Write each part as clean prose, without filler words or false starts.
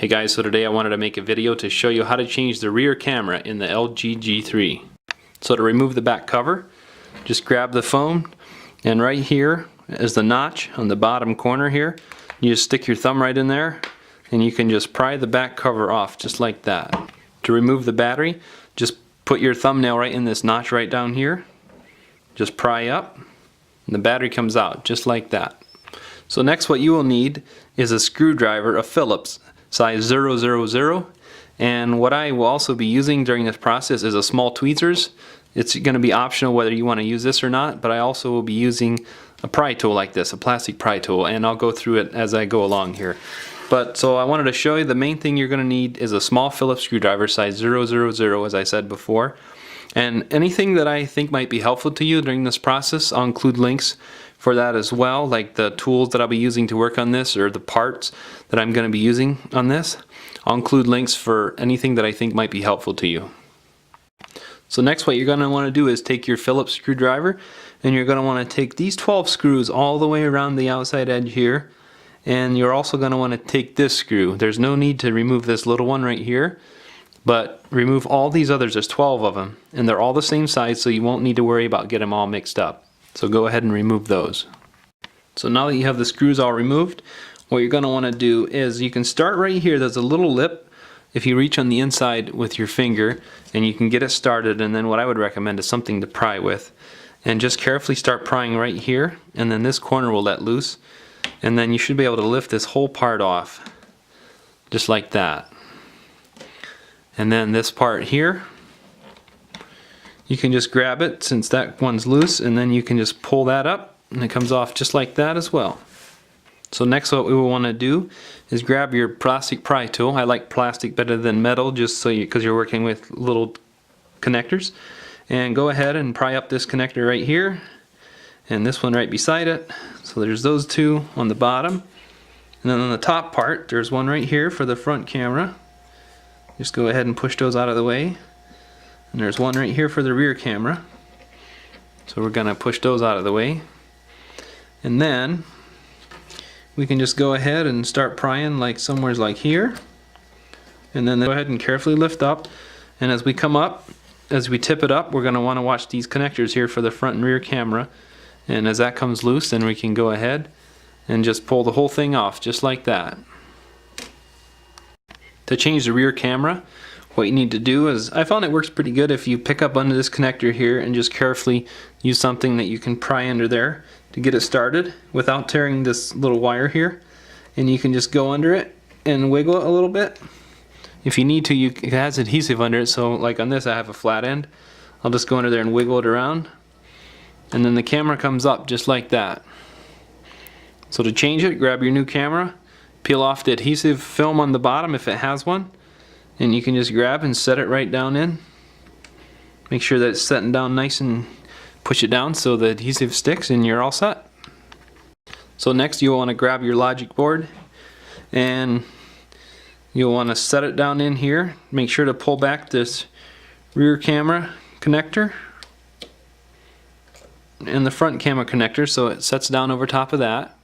Hey guys, so today I wanted to make a video to show you how to change the rear camera in the LG G3. So to remove the back cover, just grab the phone, and right here is the notch on the bottom corner here. You just stick your thumb right in there and you can just pry the back cover off just like that. To remove the battery, just put your thumbnail right in this notch right down here. Just pry up and the battery comes out just like that. So next what you will need is a screwdriver, a Phillips size 000, and what I will also be using during this process is a small tweezers. It's going to be optional whether you want to use this or not, but I also will be using a pry tool like this, a plastic pry tool, and I'll go through it as I go along here. But so I wanted to show you the main thing you're going to need is a small Phillips screwdriver size 000, as I said before. And anything that I think might be helpful to you during this process, I'll include links for that as well, like the tools that I'll be using to work on this or the parts that I'm going to be using on this. I'll include links for anything that I think might be helpful to you. So next what you're going to want to do is take your Phillips screwdriver and you're going to want to take these 12 screws all the way around the outside edge here, and you're also going to want to take this screw. There's no need to remove this little one right here, but remove all these others. There's 12 of them and they're all the same size, so you won't need to worry about getting them all mixed up. So go ahead and remove those. So now that you have the screws all removed, what you're going to want to do is you can start right here. There's a little lip if you reach on the inside with your finger, and you can get it started, and then what I would recommend is something to pry with. And just carefully start prying right here, and then this corner will let loose, and then you should be able to lift this whole part off just like that. And then this part here, you can just grab it since that one's loose, and then you can just pull that up and it comes off just like that as well. So next what we will want to do is grab your plastic pry tool. I like plastic better than metal just so because you're working with little connectors. And go ahead and pry up this connector right here and this one right beside it. So there's those two on the bottom. And then on the top part there's one right here for the front camera. Just go ahead and push those out of the way. And there's one right here for the rear camera. So we're going to push those out of the way. And then we can just go ahead and start prying like somewhere like here. And then go ahead and carefully lift up. And as we come up, as we tip it up, we're going to want to watch these connectors here for the front and rear camera. And as that comes loose, then we can go ahead and just pull the whole thing off just like that. To change the rear camera, what you need to do is, I found it works pretty good if you pick up under this connector here and just carefully use something that you can pry under there to get it started without tearing this little wire here. And you can just go under it and wiggle it a little bit. If you need to, it has adhesive under it, so like on this I have a flat end. I'll just go under there and wiggle it around. And then the camera comes up just like that. So to change it, grab your new camera, peel off the adhesive film on the bottom if it has one, and you can just grab and set it right down in. Make sure that it's setting down nice and push it down so the adhesive sticks and you're all set. So next you'll want to grab your logic board and you'll want to set it down in here. Make sure to pull back this rear camera connector and the front camera connector so it sets down over top of that.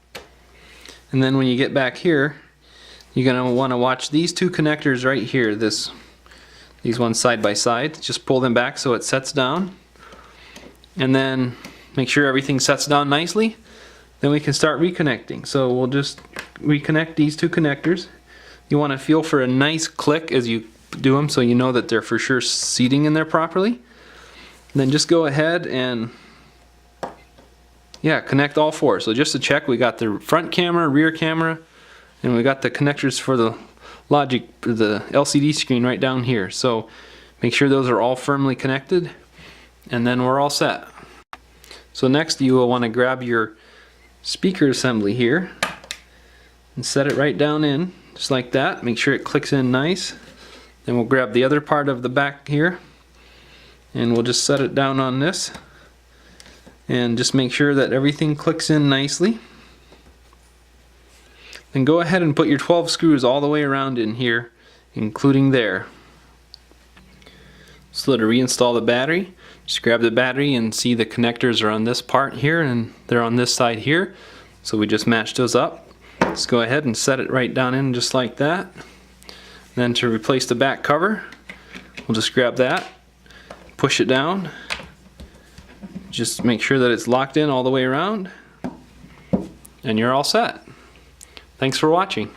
And then when you get back here, you're going to want to watch these two connectors right here, these ones side by side. Just pull them back so it sets down. And then make sure everything sets down nicely. Then we can start reconnecting. So we'll just reconnect these two connectors. You want to feel for a nice click as you do them so you know that they're for sure seating in there properly. And then just go ahead and connect all four. So just to check, we got the front camera, rear camera, and we got the connectors for the the LCD screen right down here. So make sure those are all firmly connected, and then we're all set. So next you will want to grab your speaker assembly here and set it right down in just like that. Make sure it clicks in nice. Then we'll grab the other part of the back here and we'll just set it down on this and just make sure that everything clicks in nicely. Then go ahead and put your 12 screws all the way around in here, including there. So to reinstall the battery, just grab the battery and see the connectors are on this part here and they're on this side here. So we just match those up. Let's go ahead and set it right down in just like that. Then to replace the back cover, we'll just grab that, push it down, just make sure that it's locked in all the way around, and you're all set. Thanks for watching.